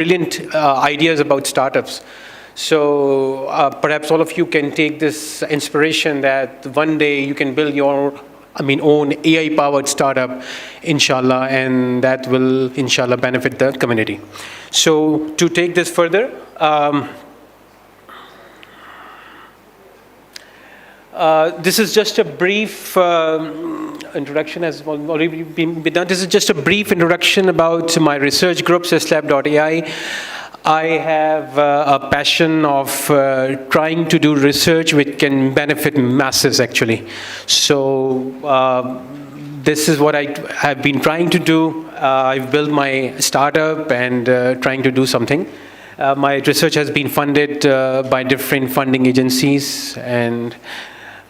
brilliant ideas about startups. So perhaps all of you can take this inspiration that one day you can build your own AI-powered startup, inshallah, and that will, inshallah, benefit the community. So to take this further, this is just a brief introduction, has already been done. This is just a brief introduction about my research group, SYSLAB.AI. I have a passion of trying to do research which can benefit masses, actually. So this is what I have been trying to do. I've built my startup and trying to do something. My research has been funded by different funding agencies. And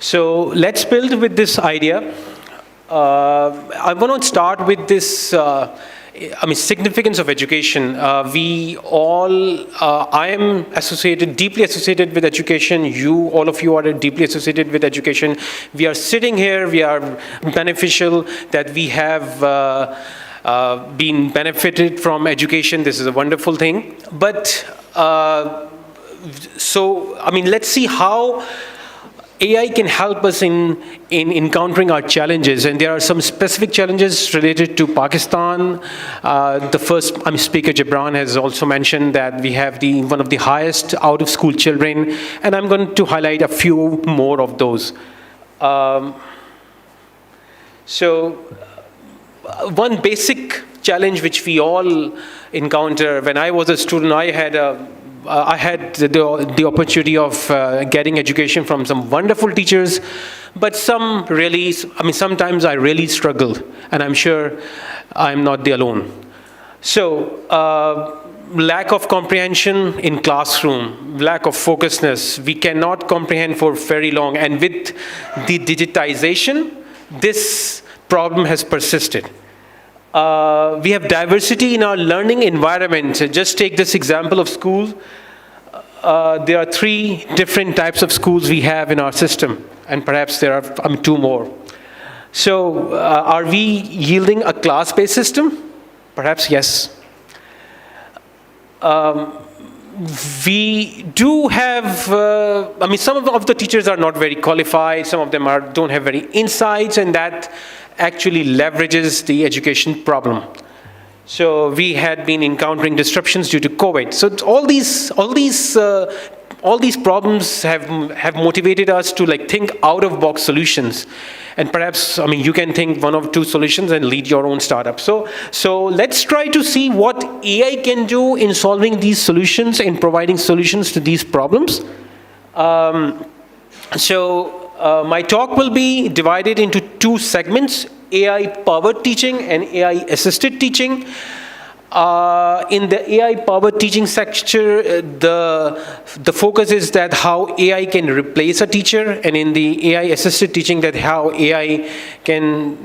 so let's build with this idea. I want to start with this significance of education. We all, I am deeply associated with education. All of you are deeply associated with education. We are sitting here, we are beneficial that we have been benefited from education. This is a wonderful thing. But, let's see how AI can help us in encountering our challenges, and there are some specific challenges related to Pakistan. The first speaker, Gibran, has also mentioned that we have one of the highest out-of-school children, and I'm going to highlight a few more of those. One basic challenge which we all encounter. When I was a student, I had the opportunity of getting education from some wonderful teachers, but sometimes I really struggled, and I'm sure I'm not the alone. So lack of comprehension in classroom, lack of focusness, we cannot comprehend for very long, and with the digitization, this problem has persisted. We have diversity in our learning environment. Just take this example of school. There are 3 different types of schools we have in our system, and perhaps there are 2 more. So are we yielding a class-based system? Perhaps yes. We do have, some of the teachers are not very qualified, some of them don't have very insights, and that actually leverages the education problem. So we had been encountering disruptions due to COVID. So all these problems have motivated us to think out-of-box solutions. And perhaps, you can think 1 or 2 solutions and lead your own startup. So let's try to see what AI can do in solving these solutions and providing solutions to these problems. My talk will be divided into 2 segments: AI-powered teaching and AI-assisted teaching. In the AI-powered teaching sector, the focus is that how AI can replace a teacher, and in the AI-assisted teaching, that how AI can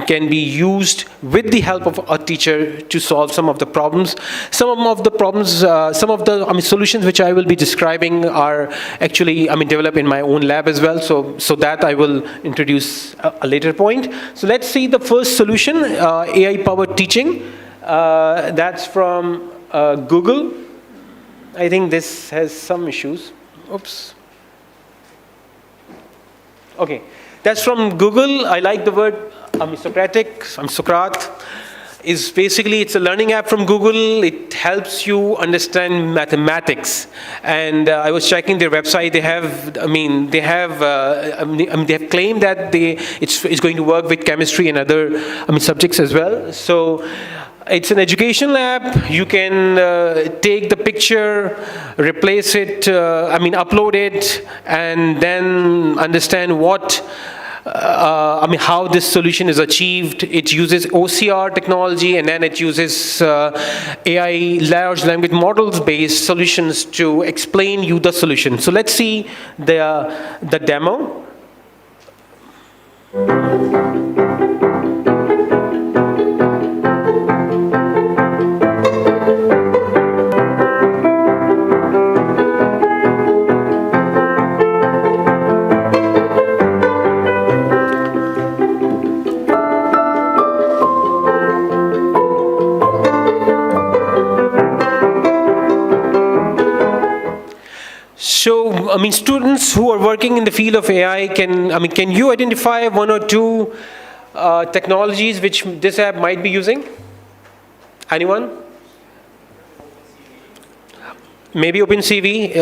be used with the help of a teacher to solve some of the problems. Some of the solutions which I will be describing are actually developed in my own lab as well. So that I will introduce a later point. So let's see the first solution, AI-powered teaching. That's from Google. I think this has some issues. Oops. Okay, that's from Google. I like the word Socratic. Socratic is basically, it's a learning app from Google. It helps you understand mathematics. And I was checking their website. They have claimed that it's going to work with chemistry and other subjects as well. So it's an education lab. You can take the picture, replace it, upload it, and then understand how this solution is achieved. It uses OCR technology, and then it uses AI, large language models-based solutions to explain you the solution. So let's see the demo. I mean, students who are working in the field of AI, can you identify one or two technologies which this app might be using? Anyone? Maybe OpenCV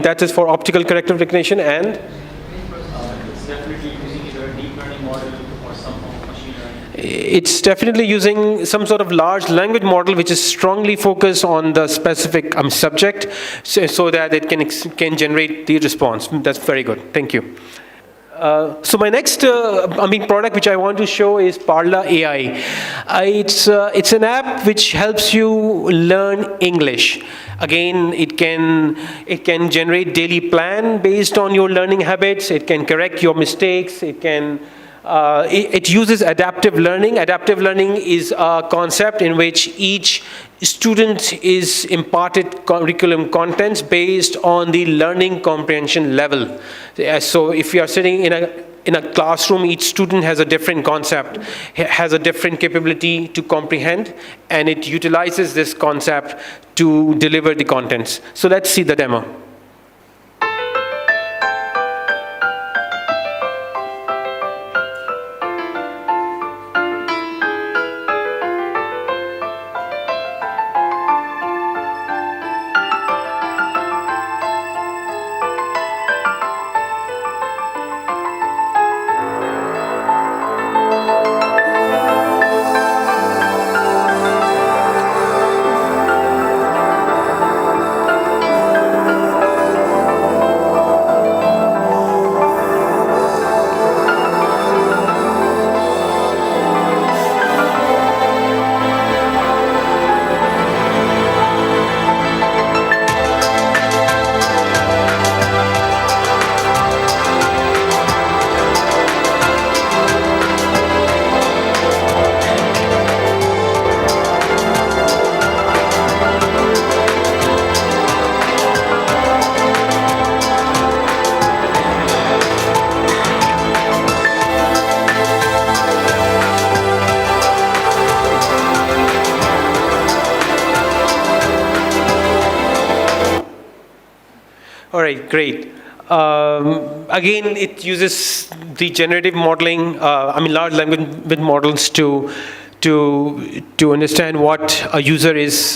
that is for optical character recognition, and it's definitely using either a deep learning model or some form of machine learning. it's definitely using some sort of large language model which is strongly focused on the specific subject, so that it can generate the response. That's very good. Thank you. So my next product which I want to show is iParhai. It's an app which helps you learn English. Again, it can generate daily plan based on your learning habits. It can correct your mistakes. It uses adaptive learning. Adaptive learning is a concept in which each student is imparted curriculum contents based on the learning comprehension level. So if you are sitting in a classroom, each student has a different concept, has a different capability to comprehend, and it utilizes this concept to deliver the contents. So let's see the demo. All right, great. Again, it uses the generative modeling, large language models to understand what a user is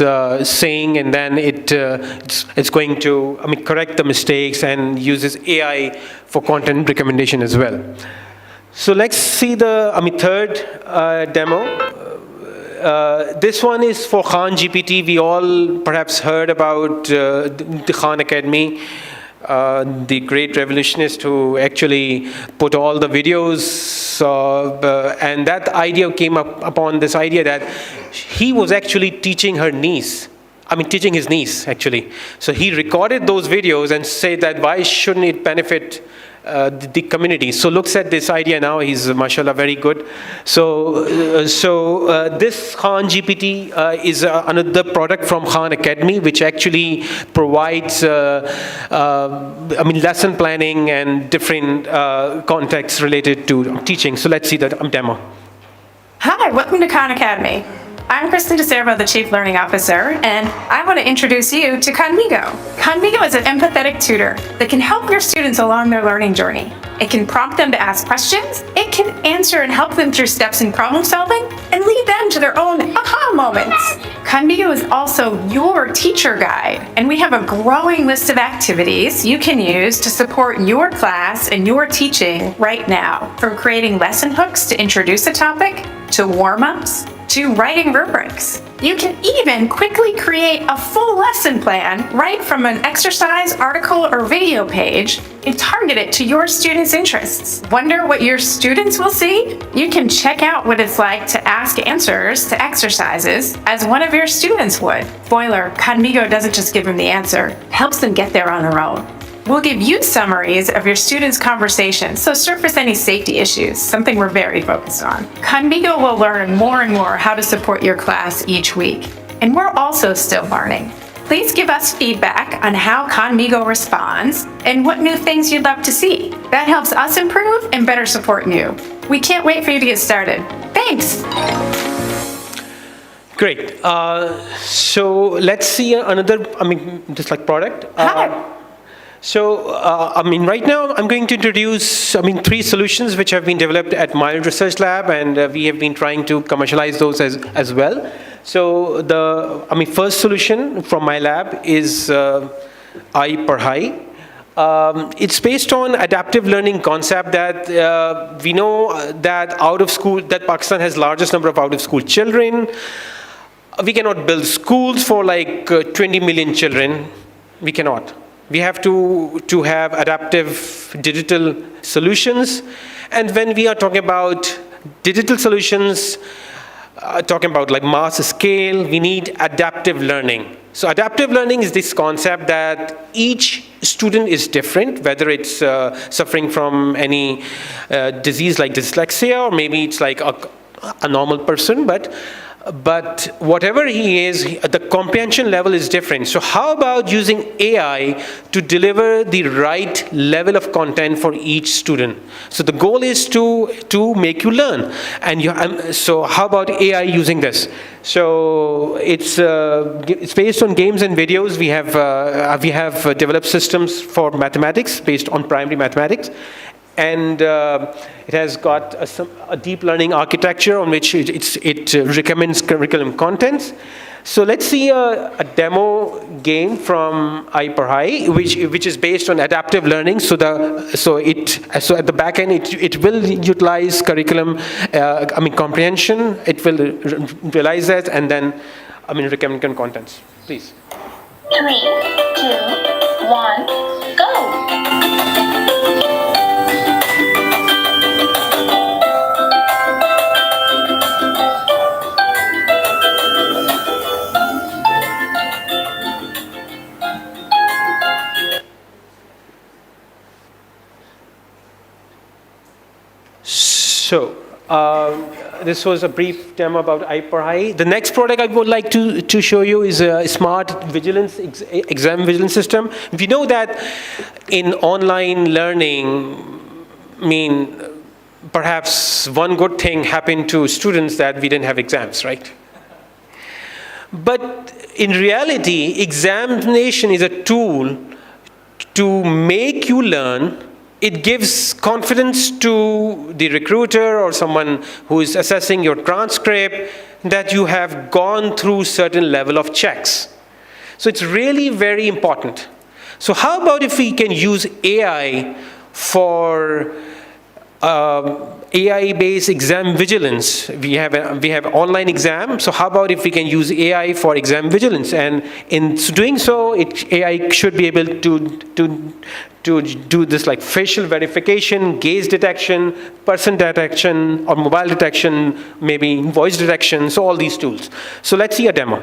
saying, and then it's going to correct the mistakes and uses AI for content recommendation as well. So let's see the third demo. This one is for Khan GPT. We all perhaps heard about the Khan Academy, the great revolutionist who actually put all the videos, and that idea came upon this idea that he was actually teaching his niece actually. So he recorded those videos and said that why shouldn't it benefit the community. So looks at this idea now. He's mashallah very good. So this Khan GPT is another product from Khan Academy, which actually provides lesson planning and different contexts related to teaching. So let's see the demo. Hi, welcome to Khan Academy. I'm Kristen DeServo, the Chief Learning Officer, and I want to introduce you to Conmigo. Conmigo is an empathetic tutor that can help your students along their learning journey. It can prompt them to ask questions, it can answer and help them through steps in problem solving, and lead them to their own aha moments. Conmigo is also your teacher guide, and we have a growing list of activities you can use to support your class and your teaching right now, from creating lesson hooks to introduce a topic, to warm-ups, to writing rubrics. You can even quickly create a full lesson plan right from an exercise, article, or video page and target it to your students' interests. Wonder what your students will see? You can check out what it's like to ask answers to exercises as one of your students would. Spoiler, Conmigo doesn't just give them the answer, it helps them get there on their own. We'll give you summaries of your students' conversations, so surface any safety issues, something we're very focused on. Conmigo will learn more and more how to support your class each week, and we're also still learning. Please give us feedback on how Conmigo responds and what new things you'd love to see. That helps us improve and better support you. We can't wait for you to get started. Thanks. Great. So let's see another, product. Hi. So, right now I'm going to introduce, three solutions which have been developed at my research lab, and we have been trying to commercialize those as well. So the, first solution from my lab is iParhai. It's based on adaptive learning concept that we know that out of school, that Pakistan has largest number of out of school children. We cannot build schools for like 20 million children. We cannot. We have to have adaptive digital solutions. And when we are talking about digital solutions, talking about like mass scale, we need adaptive learning. So adaptive learning is this concept that each student is different, whether it's suffering from any disease like dyslexia, or maybe it's like a normal person, but whatever he is, the comprehension level is different. So how about using AI to deliver the right level of content for each student? So the goal is to make you learn. And so how about AI using this? So it's based on games and videos. We have developed systems for mathematics based on primary mathematics. And it has got a deep learning architecture on which it recommends curriculum contents. So let's see a demo game from iParhai, which is based on adaptive learning. So at the back end, it will utilize curriculum, comprehension. It will realize that, and then recommend contents. Please. 3, 2, 1, go! So, this was a brief demo about iParhai. The next product I would like to show you is a smart vigilance, exam vigilance system. We know that in online learning, perhaps one good thing happened to students that we didn't have exams, right? But in reality, examination is a tool to make you learn. It gives confidence to the recruiter or someone who is assessing your transcript that you have gone through certain level of checks. So it's really very important. So how about if we can use AI for AI-based exam vigilance? We have online exam. So how about if we can use AI for exam vigilance? And in doing so, AI should be able to do this like facial verification, gaze detection, person detection, or mobile detection, maybe voice detection. So all these tools. So let's see a demo.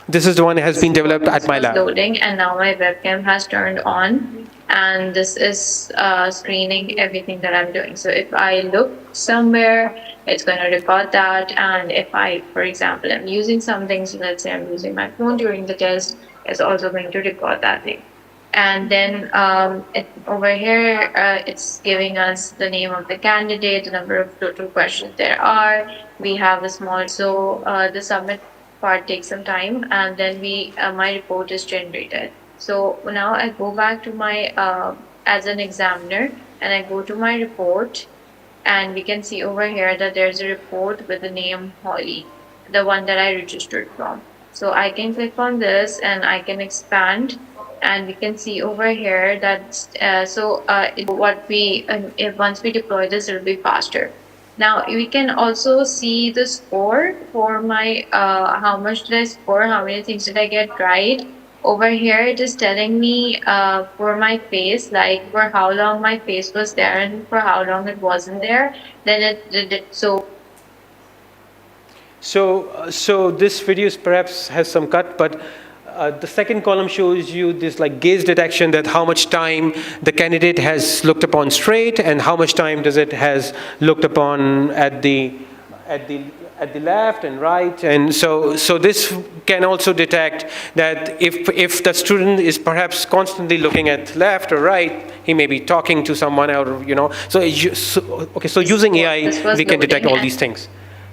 This is the one that has been developed at my lab. Loading, and now my webcam has turned on, and this is screening everything that I'm doing. So if I look somewhere, it's going to record that. And if I, for example, am using something, so let's say I'm using my phone during the test, it's also going to record that thing. And then over here, it's giving us the name of the candidate, the number of total questions there are. We have a small, so the submit part takes some time, and then my report is generated. So now I go back to my, as an examiner, and I go to my report, and we can see over here that there's a report with the name Holly, the one that I registered from. So I can click on this and I can expand, and we can see over here that, once we deploy this, it'll be faster. Now we can also see the score for my, how much did I score, how many things did I get right. Over here it is telling me for my face, like for how long my face was there and for how long it wasn't there. Then So this video perhaps has some cut, but the second column shows you this like gaze detection, that how much time the candidate has looked upon straight and how much time does it has looked upon at the left and right. And so this can also detect that if the student is perhaps constantly looking at left or right, he may be talking to someone, or so using AI we can detect all these things.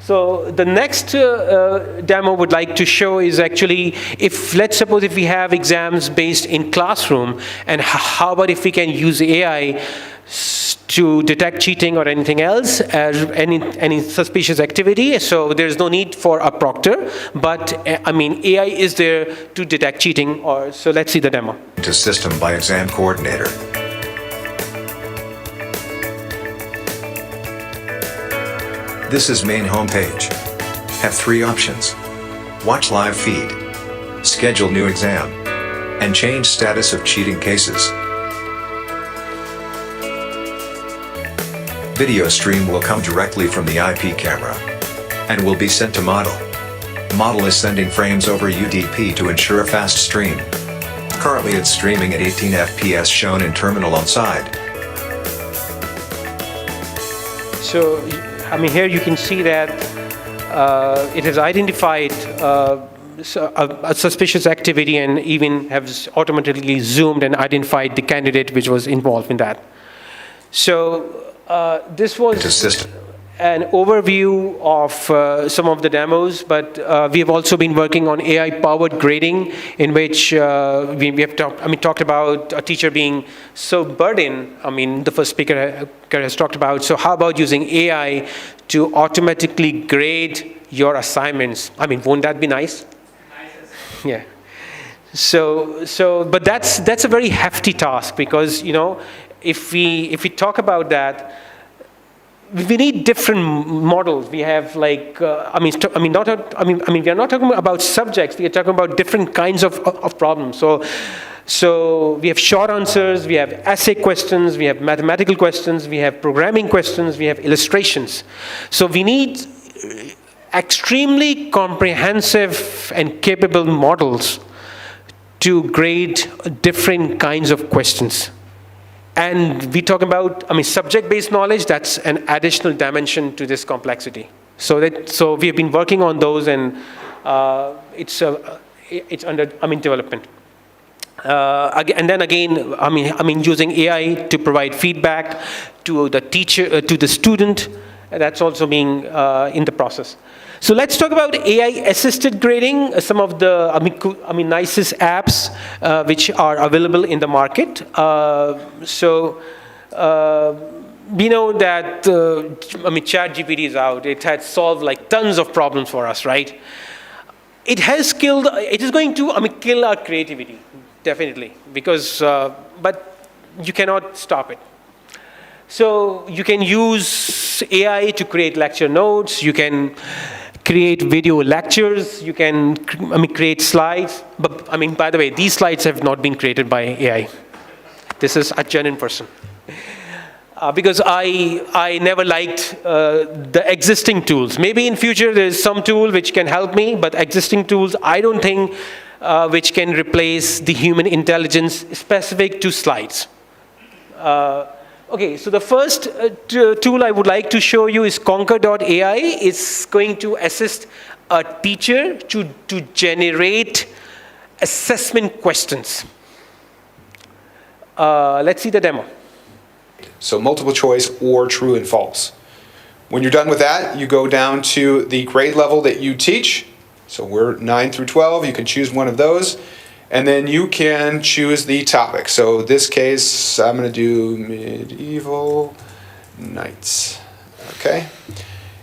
So the next demo would like to show is actually, if let's suppose if we have exams based in classroom, and how about if we can use AI to detect cheating or anything else, any suspicious activity. So there's no need for a proctor, but I mean, AI is there to detect cheating. So let's see the demo. To system by exam coordinator. This is main homepage. Have 3 options. Watch live feed, schedule new exam, and change status of cheating cases. Video stream will come directly from the IP camera and will be sent to model. Model is sending frames over UDP to ensure a fast stream. Currently it's streaming at 18 FPS shown in terminal on side. So, I mean, here you can see that it has identified a suspicious activity and even has automatically zoomed and identified the candidate which was involved in that. So this was an overview of some of the demos, but we have also been working on AI-powered grading, in which we have talked about a teacher being so burdened. I mean, the first speaker has talked about, so how about using AI to automatically grade your assignments? I mean, won't that be nice? Yeah. So, but that's a very hefty task, because, you know, if we talk about that, we need different models. We have like, we are not talking about subjects. We are talking about different kinds of problems. So we have short answers, we have essay questions, we have mathematical questions, we have programming questions, we have illustrations. So we need extremely comprehensive and capable models to grade different kinds of questions. And we talk about, subject-based knowledge. That's an additional dimension to this complexity. So we have been working on those, and it's under development. And then again, using AI to provide feedback to the teacher, to the student. That's also being in the process. So let's talk about AI-assisted grading. Some of the nicest apps which are available in the market. We know that ChatGPT is out. It has solved like tons of problems for us, right? It is going to kill our creativity, definitely, because but you cannot stop it. So you can use AI to create lecture notes. You can create video lectures. You can create slides. But by the way, these slides have not been created by AI. This is a genuine person. Because I never liked the existing tools. Maybe in future there's some tool which can help me, but existing tools I don't think which can replace the human intelligence specific to slides. Okay, so the first tool I would like to show you is Conquer.ai. It's going to assist a teacher to generate assessment questions. Let's see the demo. So multiple choice or true and false. When you're done with that, you go down to the grade level that you teach. So we're 9 through 12, you can choose one of those. And then you can choose the topic. So in this case, I'm going to do medieval knights. Okay.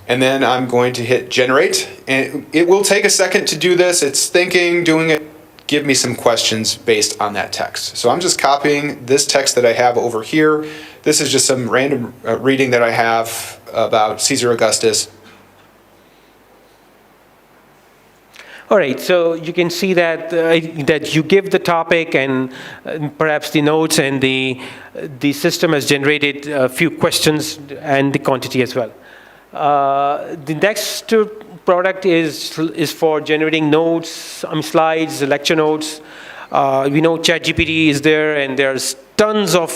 And then I'm going to hit generate. And it will take a second to do this. It's thinking, doing it. Give me some questions based on that text. So I'm just copying this text that I have over here. This is just some random reading that I have about Caesar Augustus. All right, so you can see that that you give the topic and perhaps the notes, and the system has generated a few questions and the quantity as well. The next product is for generating notes, slides, lecture notes. We know ChatGPT is there, and there's tons of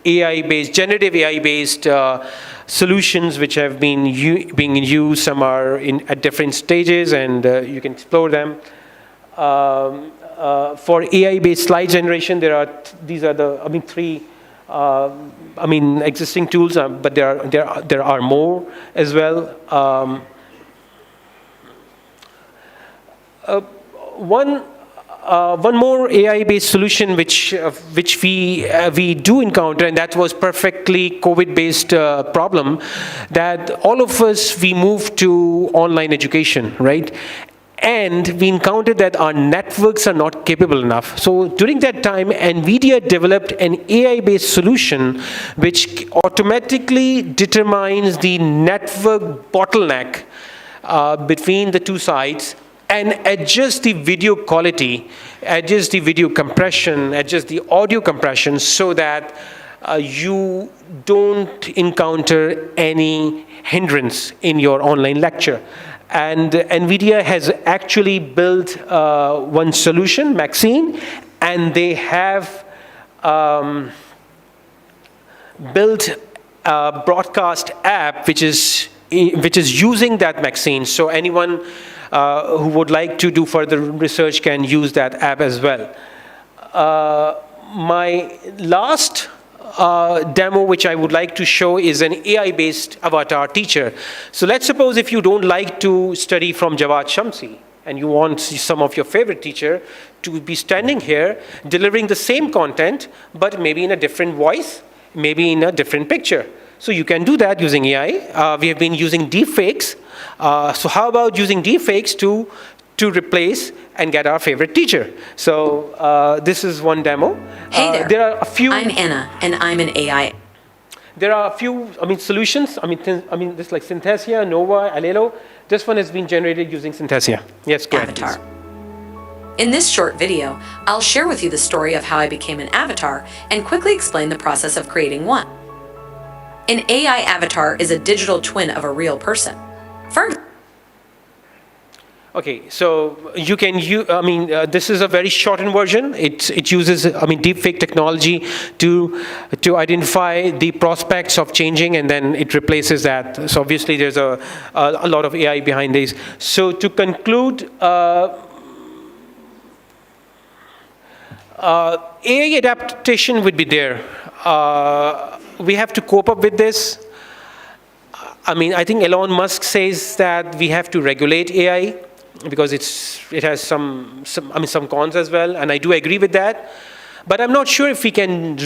generative AI-based solutions which have been being used. Some are at different stages, and you can explore them. For AI-based slide generation, these are the three existing tools, but there are more as well. One more AI-based solution which we do encounter, and that was perfectly COVID-based problem, that all of us, we moved to online education, right? And we encountered that our networks are not capable enough. So during that time, NVIDIA developed an AI-based solution which automatically determines the network bottleneck between the two sides and adjust the video quality, adjust the video compression, adjust the audio compression so that you don't encounter any hindrance in your online lecture. And NVIDIA has actually built one solution, Maxine, and they have built a broadcast app which is using that Maxine. So anyone who would like to do further research can use that app as well. My last demo which I would like to show is an AI-based avatar teacher. So let's suppose if you don't like to study from Jawwad Shamsi and you want some of your favorite teacher to be standing here delivering the same content but maybe in a different voice, maybe in a different picture. So you can do that using AI. We have been using deepfakes. So how about using deepfakes to replace and get our favorite teacher? So this is one demo. Hey there. There are a few. I'm Anna, and I'm an AI. There are a few, solutions. This like Synthesia, Nova, Alelo. This one has been generated using Synthesia. Yes, go ahead, Avatar. please. In this short video, I'll share with you the story of how I became an avatar and quickly explain the process of creating one. An AI avatar is a digital twin of a real person. First, Okay, so you can use, this is a very shortened version. It uses, deepfake technology to identify the prospects of changing, and then it replaces that. So obviously there's a lot of AI behind this. So to conclude, AI adaptation would be there. We have to cope up with this. I think Elon Musk says that we have to regulate AI because it has some cons as well, and I do agree with that. But I'm not sure if we can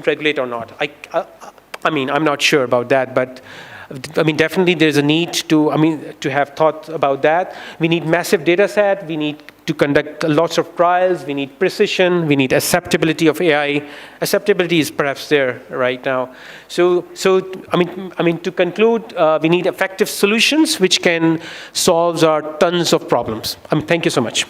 regulate or not. I'm not sure about that, but definitely there's a need to have thought about that. We need massive data set. We need to conduct lots of trials. We need precision. We need acceptability of AI. Acceptability is perhaps there right now. So to conclude, we need effective solutions which can solve our tons of problems. Thank you so much.